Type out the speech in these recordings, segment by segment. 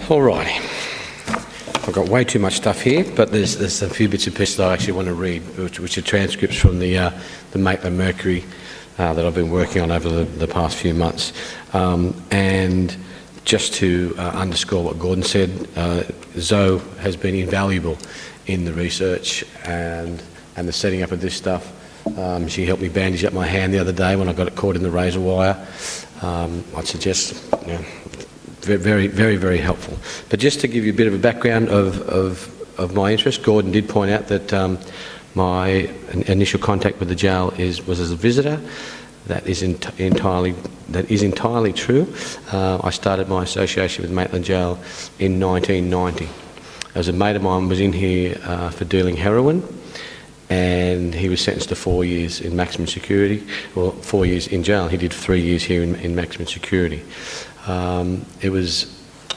Alrighty, I've got way too much stuff here, but there's a few bits and pieces I actually want to read, which are transcripts from the Maitland Mercury that I've been working on over the past few months. And just to underscore what Gordon said, Zoe has been invaluable in the research and the setting up of this stuff. She helped me bandage up my hand the other day when I got it caught in the razor wire. I'd suggest, very, very, very helpful. But just to give you a bit of a background of my interest, Gordon did point out that my initial contact with the jail was as a visitor. That is entirely true. I started my association with Maitland Gaol in 1990. As a mate of mine was in here for dealing heroin, and he was sentenced to 4 years in maximum security, or 4 years in jail. He did 3 years here in maximum security. It was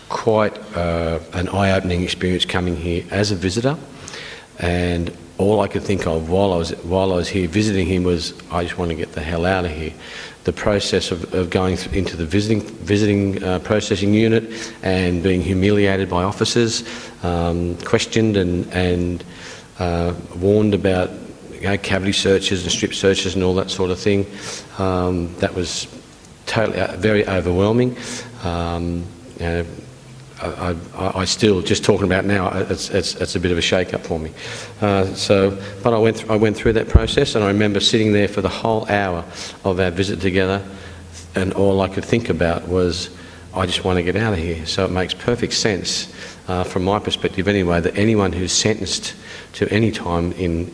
quite an eye-opening experience coming here as a visitor, and all I could think of while I was here visiting him was, I just want to get the hell out of here. The process of going into the visiting processing unit and being humiliated by officers, questioned and warned about cavity searches and strip searches and all that sort of thing. That was totally very overwhelming. I still, just talking about it now, it's a bit of a shake-up for me. But I went through that process, and I remember sitting there for the whole hour of our visit together, and all I could think about was, I just want to get out of here. So it makes perfect sense, from my perspective anyway, that anyone who's sentenced to any time in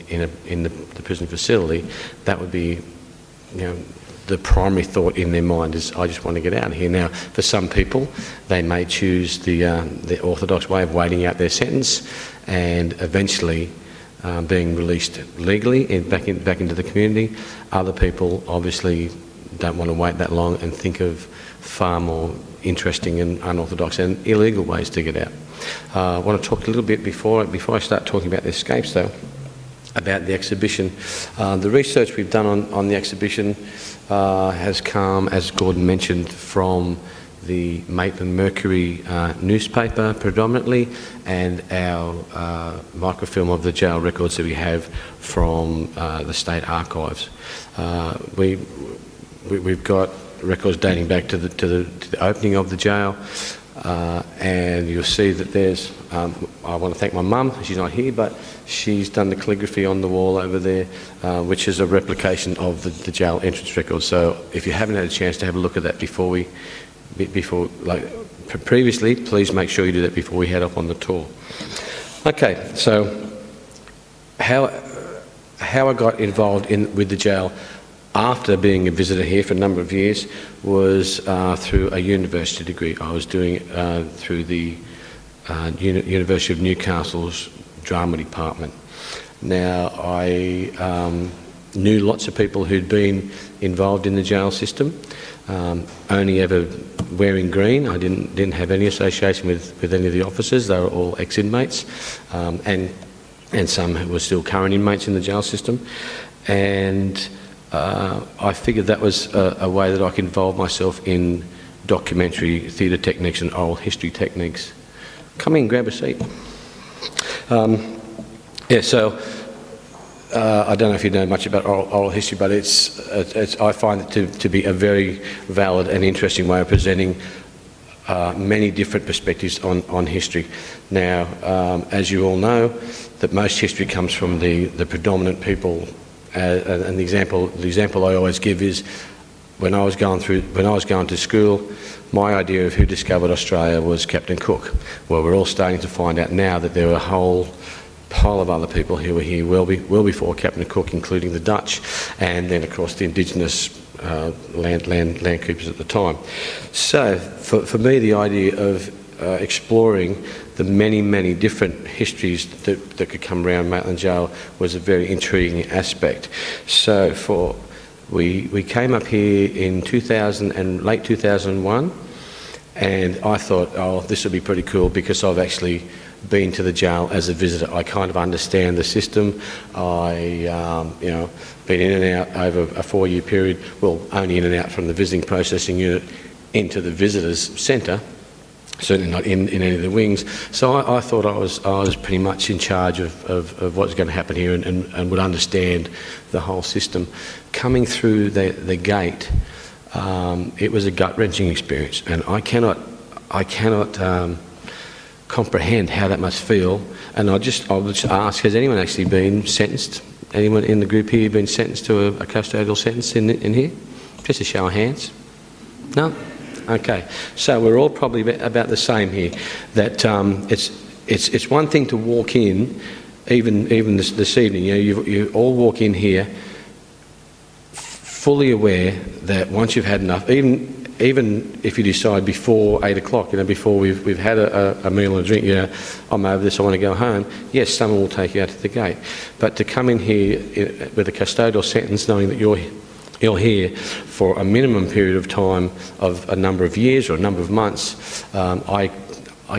the prison facility, that would be, the primary thought in their mind is, I just want to get out of here. Now, for some people, they may choose the orthodox way of waiting out their sentence and eventually being released legally back into the community. Other people obviously don't want to wait that long and think of far more interesting and unorthodox and illegal ways to get out. I want to talk a little bit before I start talking about the escapes, though, about the exhibition. The research we've done on the exhibition has come, as Gordon mentioned, from the Maitland Mercury newspaper predominantly, and our microfilm of the jail records that we have from the state archives. We've got records dating back to the opening of the jail, and you'll see that there's, I want to thank my mum, she's not here, but she's done the calligraphy on the wall over there, which is a replication of the jail entrance record. So if you haven't had a chance to have a look at that previously, please make sure you do that before we head off on the tour. Okay, so how I got involved with the jail after being a visitor here for a number of years was through a university degree. I was doing through the University of Newcastle's drama department. Now, I knew lots of people who'd been involved in the jail system, only ever wearing green. I didn't have any association with any of the officers. They were all ex-inmates, and some who were still current inmates in the jail system. And I figured that was a way that I could involve myself in documentary theatre techniques and oral history techniques. Come in, grab a seat. So I don't know if you know much about oral history, but I find it to be a very valid and interesting way of presenting many different perspectives on history. Now, as you all know, that most history comes from the predominant people. And the example I always give is, when I was going to school, my idea of who discovered Australia was Captain Cook. Well, we're all starting to find out now that there were a whole pile of other people who were here well before Captain Cook, including the Dutch, and then of course the indigenous land keepers at the time. So for me, the idea of exploring the many different histories that could come around Maitland Gaol was a very intriguing aspect. So we came up here in late 2001, and I thought, oh, this would be pretty cool because I've actually been to the jail as a visitor. I kind of understand the system. Been in and out over a 4-year period, well, only in and out from the visiting processing unit into the visitors centre. certainly not in any of the wings. So I thought I was pretty much in charge of what's going to happen here and would understand the whole system. Coming through the gate, it was a gut-wrenching experience, and I cannot comprehend how that must feel. And I'll just ask, has anyone actually been sentenced? Anyone in the group here been sentenced to a custodial sentence in here? Just a show of hands. No? Okay. So we're all probably about the same here. That it's one thing to walk in, even this evening. You know, you all walk in here fully aware that once you've had enough, even if you decide before 8 o'clock, you know, before we've had a meal and a drink, you know, I'm over this, I want to go home, yes, someone will take you out to the gate. But to come in here with a custodial sentence, knowing that you're here for a minimum period of time of a number of years or a number of months, I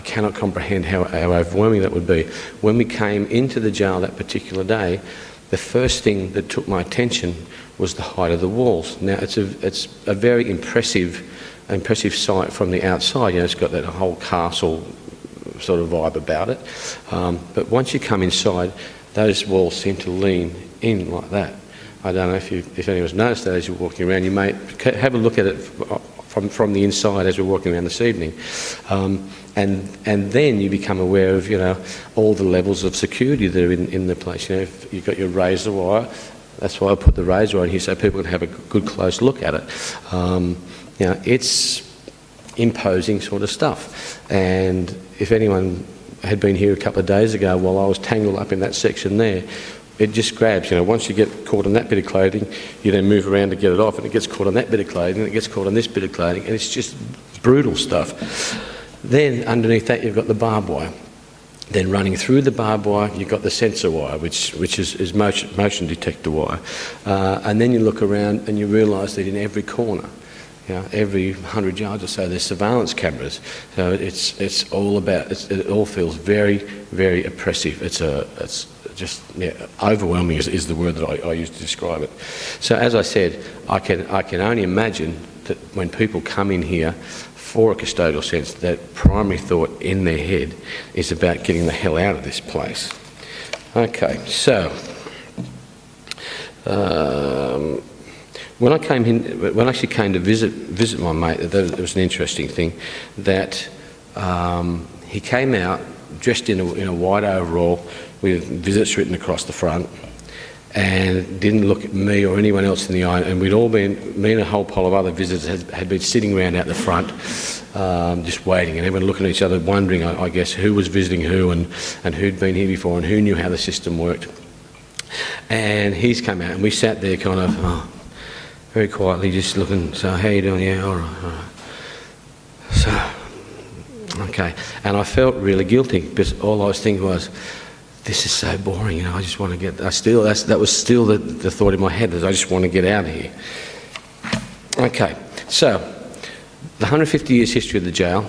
cannot comprehend how overwhelming that would be. When we came into the jail that particular day, the first thing that took my attention was the height of the walls. Now, it's a very impressive sight from the outside. You know, it's got that whole castle sort of vibe about it. But once you come inside, those walls seem to lean in like that. I don't know if anyone's noticed that as you're walking around. You may have a look at it from the inside as we're walking around this evening. And then you become aware of, you know, all the levels of security that are in the place. You know, if you've got your razor wire, that's why I put the razor wire in here so people can have a good close look at it. You know, it's imposing sort of stuff. And if anyone had been here a couple of days ago while I was tangled up in that section there, it just grabs, you know, once you get caught on that bit of clothing, you then move around to get it off, and it gets caught on that bit of clothing, and it gets caught on this bit of clothing, and it's just brutal stuff. Then underneath that you've got the barbed wire. Then running through the barbed wire, you've got the sensor wire, which is motion detector wire. And then you look around and you realise that in every corner, you know, every 100 yards or so, there's surveillance cameras. So it's all about, it all feels very, very oppressive. It's just, yeah, overwhelming is the word that I use to describe it. So as I said, I can only imagine that when people come in here for a custodial sentence, that primary thought in their head is about getting the hell out of this place. Okay, so when I actually came to visit my mate, it was an interesting thing that he came out dressed in a white overall with visits written across the front, and didn't look at me or anyone else in the eye. And we'd all been, me and a whole pile of other visitors had been sitting around out the front, just waiting, and everyone looking at each other, wondering, I guess, who was visiting who and who'd been here before and who knew how the system worked. And he's come out, and we sat there kind of very quietly, just looking. So, how you doing? Yeah, all right. So, okay. And I felt really guilty because all I was thinking was, this is so boring, you know, I just want to get, that was still the thought in my head, that I just want to get out of here. Okay, so, the 150 years history of the jail,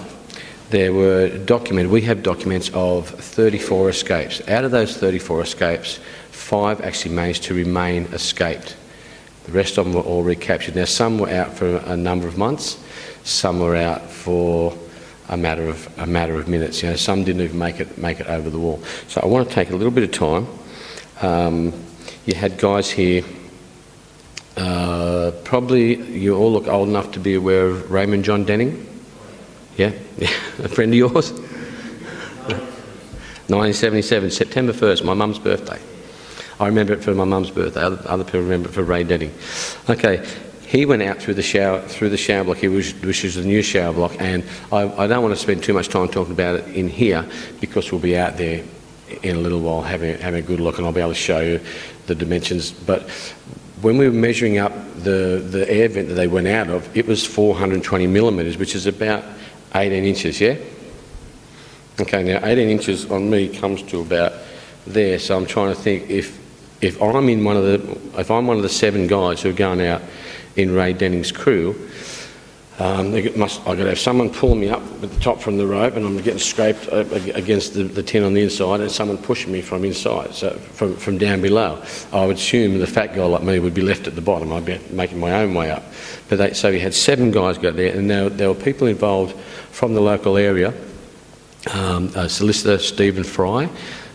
we have documents of 34 escapes. Out of those 34 escapes, 5 actually managed to remain escaped. The rest of them were all recaptured. Now, some were out for a number of months, some were out for a matter of minutes. You know, some didn't even make it over the wall. So I want to take a little bit of time. You had guys here. Probably you all look old enough to be aware of Raymond John Denning. Yeah, a friend of yours. 1977, September 1st, my mum's birthday. I remember it for my mum's birthday. Other people remember it for Ray Denning. Okay. He went out through the shower block here, which is the new shower block, and I don't want to spend too much time talking about it in here because we'll be out there in a little while having a good look, and I'll be able to show you the dimensions. But when we were measuring up the air vent that they went out of, it was 420 millimetres, which is about 18 inches, yeah? Okay, now 18 inches on me comes to about there, so I'm trying to think if I'm one of the 7 guys who are going out in Ray Denning's crew, I've got to have someone pull me up at the top from the rope, and I'm getting scraped against the tin on the inside, and someone pushing me from inside, so from down below. I would assume the fat guy like me would be left at the bottom. I'd be making my own way up. So we had 7 guys go there, and there were people involved from the local area, a solicitor, Stephen Fry,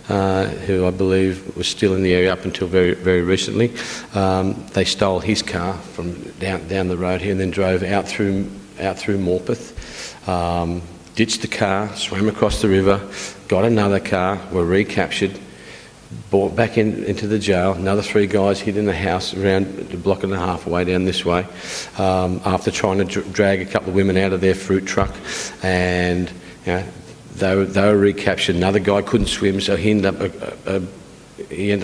who I believe was still in the area up until very, very recently. They stole his car from down the road here and then drove out through Morpeth, ditched the car, swam across the river, got another car, were recaptured, brought back into the jail. Another 3 guys hid in the house around a block and a half away down this way, after trying to drag a couple of women out of their fruit truck, and they were recaptured. Another guy couldn't swim, so he ended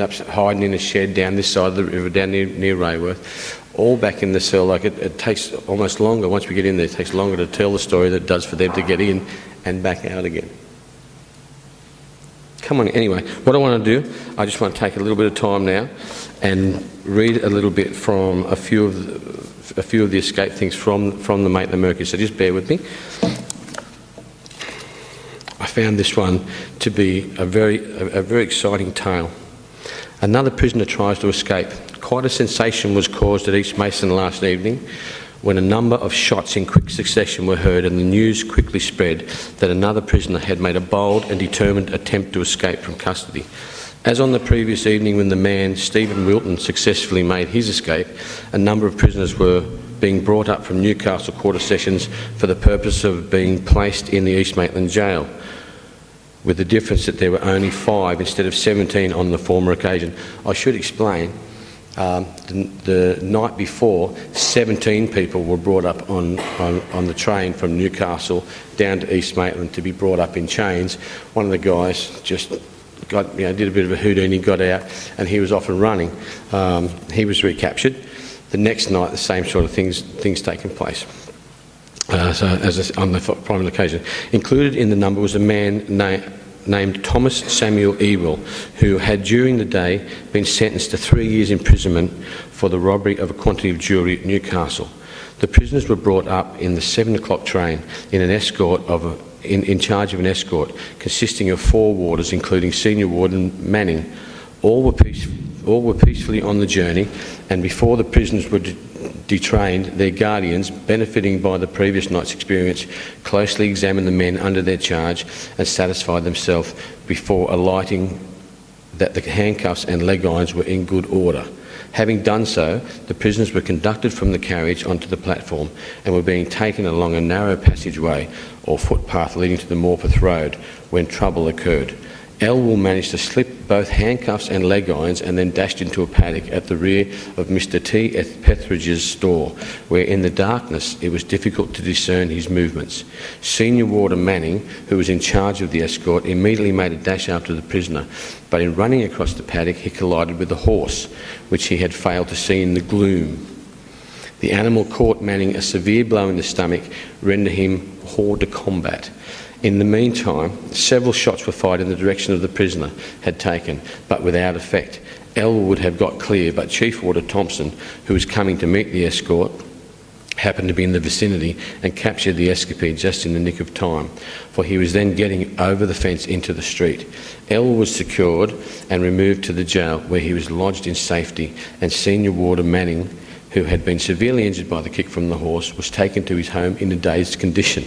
up hiding in a shed down this side of the river, down near Rayworth. All back in the cell. Like it takes almost longer, once we get in there, it takes longer to tell the story than it does for them to get in and back out again. Come on, anyway, what I want to do, I just want to take a little bit of time now and read a little bit from a few of the escape things from the Maitland Mercury, so just bear with me. I found this one to be a very exciting tale. Another prisoner tries to escape. Quite a sensation was caused at East Mason last evening when a number of shots in quick succession were heard, and the news quickly spread that another prisoner had made a bold and determined attempt to escape from custody. As on the previous evening when the man Stephen Wilton successfully made his escape, a number of prisoners were being brought up from Newcastle Quarter Sessions for the purpose of being placed in the East Maitland Gaol, with the difference that there were only 5 instead of 17 on the former occasion. I should explain, the night before, 17 people were brought up on the train from Newcastle down to East Maitland to be brought up in chains. One of the guys just did a bit of a Houdini, got out, and he was off and running. He was recaptured. The next night, the same sort of things taking place. On the primary occasion. Included in the number was a man named Thomas Samuel Ewell, who had during the day been sentenced to 3 years imprisonment for the robbery of a quantity of jewellery at Newcastle. The prisoners were brought up in the 7 o'clock train in an escort in charge of an escort consisting of 4 warders, including Senior Warden Manning. All were peacefully on the journey, and before the prisoners were detrained, their guardians, benefiting by the previous night's experience, closely examined the men under their charge and satisfied themselves before alighting that the handcuffs and leg irons were in good order. Having done so, the prisoners were conducted from the carriage onto the platform and were being taken along a narrow passageway or footpath leading to the Morpeth Road when trouble occurred. Elwell managed to slip both handcuffs and leg irons and then dashed into a paddock at the rear of Mr. T. Petheridge's store, where in the darkness it was difficult to discern his movements. Senior Warder Manning, who was in charge of the escort, immediately made a dash after the prisoner, but in running across the paddock he collided with a horse, which he had failed to see in the gloom. The animal caught Manning a severe blow in the stomach, rendering him hors de combat. In the meantime, several shots were fired in the direction of the prisoner had taken, but without effect. Elwell would have got clear, but Chief Warder Thompson, who was coming to meet the escort, happened to be in the vicinity and captured the escapade just in the nick of time, for he was then getting over the fence into the street. Elwell was secured and removed to the jail, where he was lodged in safety, and Senior Warder Manning, who had been severely injured by the kick from the horse, was taken to his home in a dazed condition.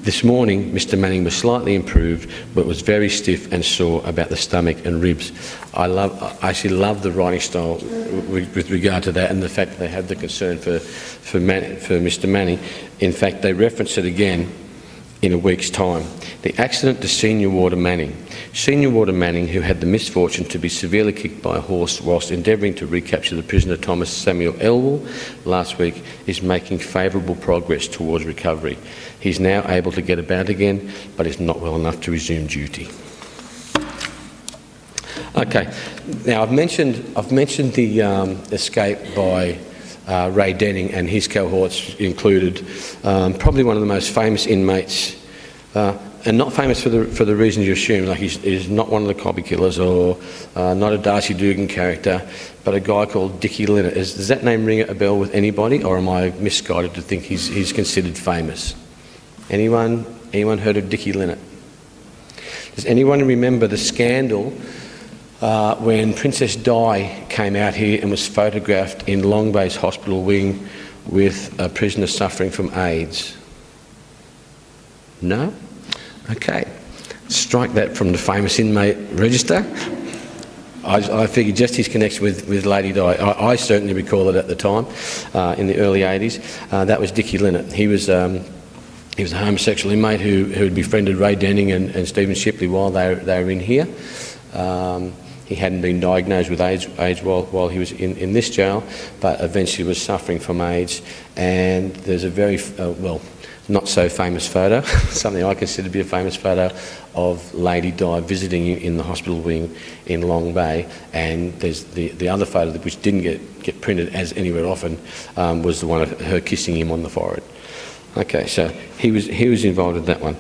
This morning, Mr. Manning was slightly improved, but was very stiff and sore about the stomach and ribs. I actually love the writing style with regard to that, and the fact that they have the concern for Mr. Manning. In fact, they reference it again in a week's time. The accident to Senior Warder Manning. Senior Warder Manning, who had the misfortune to be severely kicked by a horse whilst endeavouring to recapture the prisoner Thomas Samuel Elwell last week, is making favourable progress towards recovery. He's now able to get about again, but is not well enough to resume duty. Okay, now I've mentioned the escape by Ray Denning, and his cohorts included probably one of the most famous inmates, and not famous for the reasons you assume. Like he's not one of the copy killers, or not a Darcy Dugan character, but a guy called Dickie Linnett. Does that name ring a bell with anybody, or am I misguided to think he's considered famous? Anyone heard of Dickie Linnett? Does anyone remember the scandal when Princess Di came out here and was photographed in Long Bay's hospital wing with a prisoner suffering from AIDS? No? Okay. Strike that from the famous inmate register. I figured just his connection with Lady Di. I certainly recall it at the time, in the early 80s. That was Dickie Linnett. He was a homosexual inmate who had befriended Ray Denning and Stephen Shipley while they were in here. He hadn't been diagnosed with AIDS while he was in this jail, but eventually was suffering from AIDS. And there's a very, not so famous photo, something I consider to be a famous photo, of Lady Di visiting him in the hospital wing in Long Bay. And there's the other photo, which didn't get printed as anywhere often, was the one of her kissing him on the forehead. Okay, so he was involved in that one.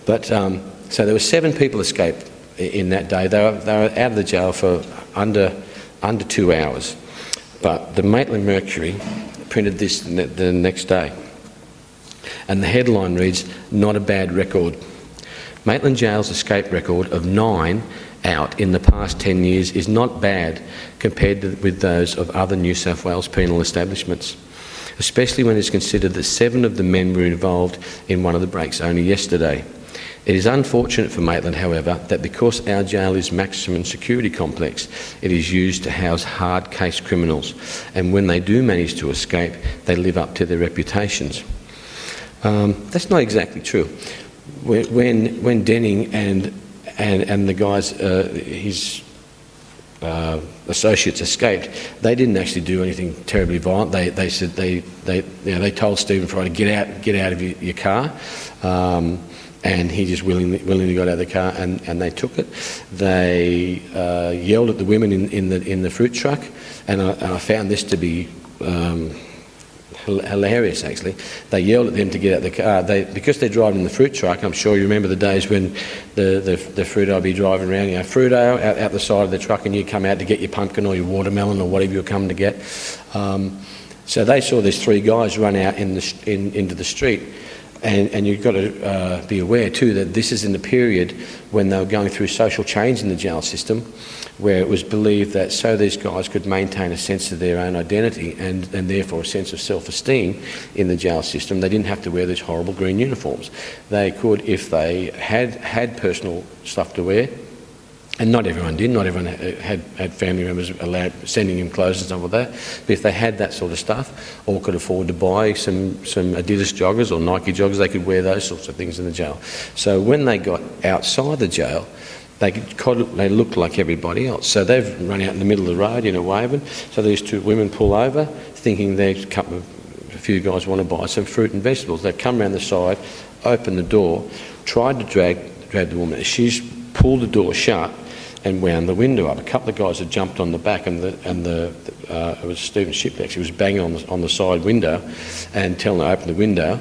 But so there were 7 people escaped in that day. They were out of the jail for under 2 hours. But the Maitland Mercury printed this the next day. And the headline reads, "Not a bad record." Maitland Gaol's escape record of 9 out in the past 10 years is not bad compared with those of other New South Wales penal establishments, especially when it's considered that 7 of the men were involved in one of the breaks only yesterday. It is unfortunate for Maitland, however, that because our jail is maximum security complex, it is used to house hard case criminals, and when they do manage to escape, they live up to their reputations. That's not exactly true. When Denning and the guys, his associates, escaped, they didn't actually do anything terribly violent. They said they told Stephen Fry to get out of your car, and he just willingly got out of the car, and they took it. They yelled at the women in the fruit truck, and I found this to be hilarious, actually. They yelled at them to get out of the car. Because they're driving in the fruit truck, I'm sure you remember the days when the fruit would be driving around, fruit ale out the side of the truck, and you come out to get your pumpkin or your watermelon or whatever you're coming to get. So they saw these 3 guys run out into the street. And you've got to be aware too that this is in the period when they were going through social change in the jail system, where it was believed that so these guys could maintain a sense of their own identity and therefore a sense of self-esteem in the jail system, they didn't have to wear these horrible green uniforms. They could, if they had personal stuff to wear, and not everyone did, not everyone had family members sending him clothes and stuff like that, but if they had that sort of stuff or could afford to buy some Adidas joggers or Nike joggers, they could wear those sorts of things in the jail. So when they got outside the jail, they looked like everybody else. So they've run out in the middle of the road in a waving, so these 2 women pull over thinking a few guys want to buy some fruit and vegetables. They've come around the side, opened the door, tried to drag the woman. She's pulled the door shut and wound the window up. A couple of guys had jumped on the back, and it was Stephen Shipley actually was banging on the side window and telling her to open the window.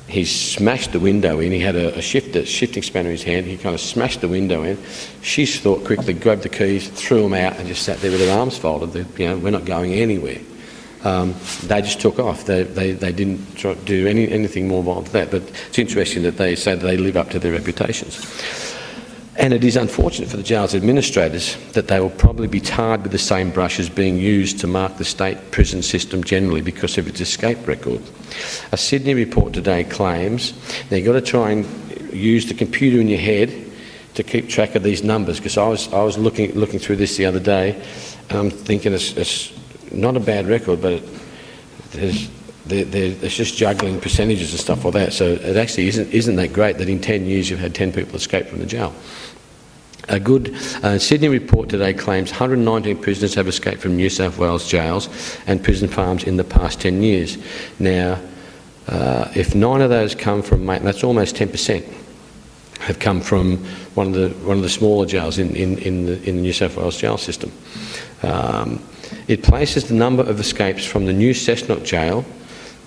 He smashed the window in. He had a shifting spanner in his hand. He kind of smashed the window in. She thought quickly, grabbed the keys, threw them out, and just sat there with her arms folded. We're not going anywhere. They just took off. They didn't try to do anything more violent than that. But it's interesting that they say that they live up to their reputations. And it is unfortunate for the jail's administrators that they will probably be tarred with the same brush as being used to mark the state prison system generally because of its escape record. A Sydney report today claims now you've got to try and use the computer in your head to keep track of these numbers, because I was looking through this the other day, and I'm thinking it's not a bad record, but it's just juggling percentages and stuff like that. So it actually isn't that great that in 10 years you've had 10 people escape from the jail. A good Sydney report today claims 119 prisoners have escaped from New South Wales jails and prison farms in the past 10 years. Now, if 9 of those come from Maitland, that's almost 10%, have come from one of the smaller jails in the New South Wales jail system. It places the number of escapes from the new Cessnock jail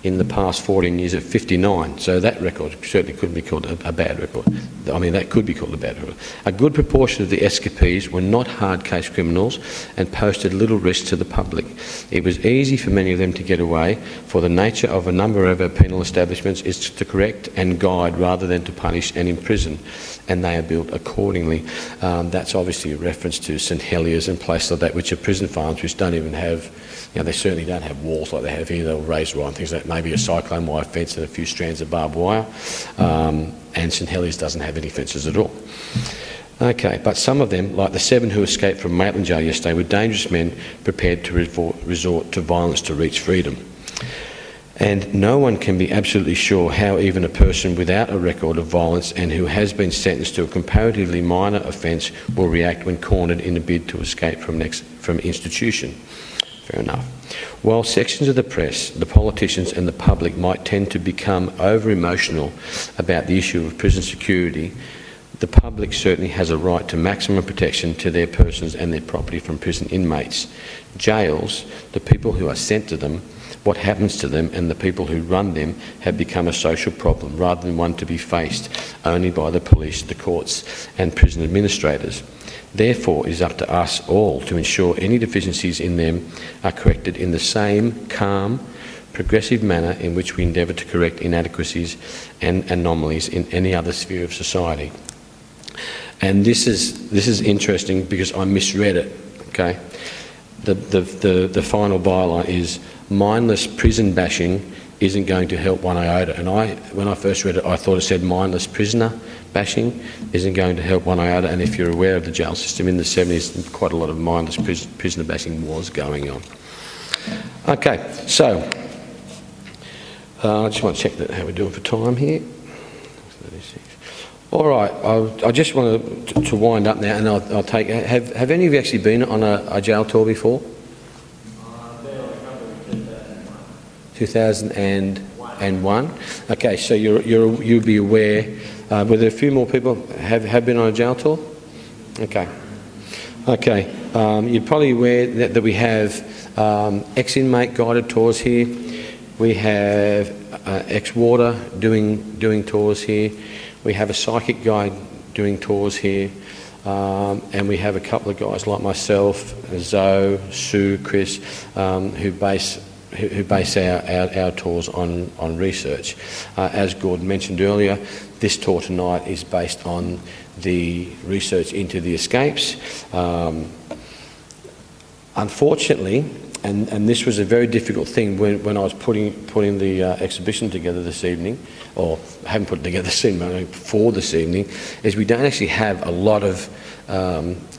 in the past 14 years at 59. So that record certainly couldn't be called a bad record. I mean, that could be called a bad record. A good proportion of the escapees were not hard case criminals and posed little risk to the public. It was easy for many of them to get away, for the nature of a number of our penal establishments is to correct and guide rather than to punish and imprison, and they are built accordingly. That's obviously a reference to St Heliers and places like that, which are prison farms which don't even have, they certainly don't have walls like they have here. They'll raise wire and things like that. maybe a cyclone wire fence and a few strands of barbed wire, and St Heliers doesn't have any fences at all. Okay, but some of them, like the 7 who escaped from Maitland Gaol yesterday, were dangerous men prepared to resort to violence to reach freedom. And no one can be absolutely sure how even a person without a record of violence and who has been sentenced to a comparatively minor offence will react when cornered in a bid to escape from institution. Fair enough. While sections of the press, the politicians and the public might tend to become over-emotional about the issue of prison security, the public certainly has a right to maximum protection to their persons and their property from prison inmates. Jails, the people who are sent to them, what happens to them and the people who run them have become a social problem rather than one to be faced only by the police, the courts and prison administrators. Therefore, it is up to us all to ensure any deficiencies in them are corrected in the same calm, progressive manner in which we endeavour to correct inadequacies and anomalies in any other sphere of society. And this is interesting because I misread it. Okay, the final byline is mindless prison bashing isn't going to help one iota. And when I first read it, I thought it said mindless prisoner bashing isn't going to help one iota. And if you're aware of the jail system in the 70s, quite a lot of mindless prisoner bashing was going on. Okay, so I just want to check how we're doing for time here. 36. All right, I just want to wind up now, and I'll take. Have any of you actually been on a jail tour before? 2001. Okay, so you'll be aware. Were there a few more people have been on a jail tour? Okay. Okay. You're probably aware that we have ex-inmate guided tours here. We have ex-warder doing tours here. We have a psychic guide doing tours here, and we have a couple of guys like myself, Zoe, Sue, Chris, who base our tours on research. As Gordon mentioned earlier, this tour tonight is based on the research into the escapes. Unfortunately, and this was a very difficult thing when I was putting the exhibition together this evening, or haven't put it together this evening, but for this evening, is we don't actually have a lot of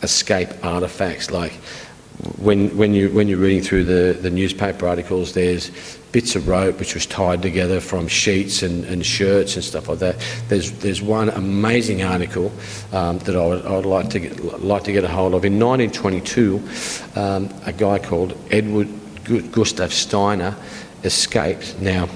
escape artefacts. Like when you're reading through the newspaper articles, there's bits of rope which was tied together from sheets and shirts and stuff like that. There's one amazing article that I would like to get a hold of. In 1922, a guy called Edward Gustav Steiner escaped. Now,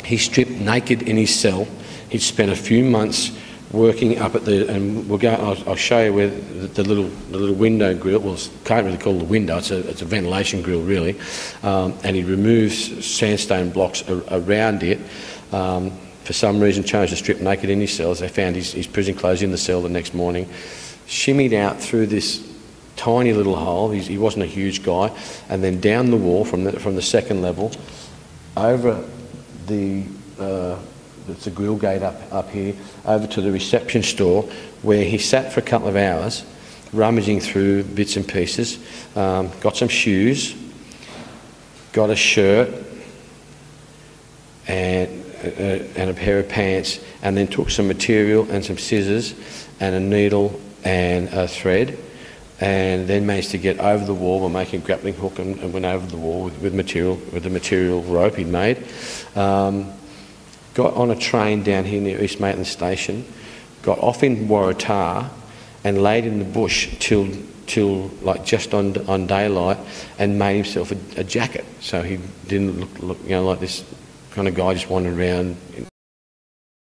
he stripped naked in his cell. He'd spent a few months working up at and I'll show you where the little window grill. Well, can't really call it a window. It's a ventilation grill, really. And he removes sandstone blocks around it. For some reason, chose to strip naked in his cell. They found his prison clothes in the cell the next morning. Shimmied out through this tiny little hole. He wasn't a huge guy, and then down the wall from the second level, over it's a grill gate up here, over to the reception store, where he sat for a couple of hours, rummaging through bits and pieces, got some shoes, got a shirt, and a pair of pants, and then took some material and some scissors and a needle and a thread, and then managed to get over the wall by making a grappling hook and went over the wall with the material rope he'd made. Got on a train down here near East Maitland Station, got off in Waratah and laid in the bush till like just on daylight, and made himself a jacket, so he didn't look like this kind of guy just wandering around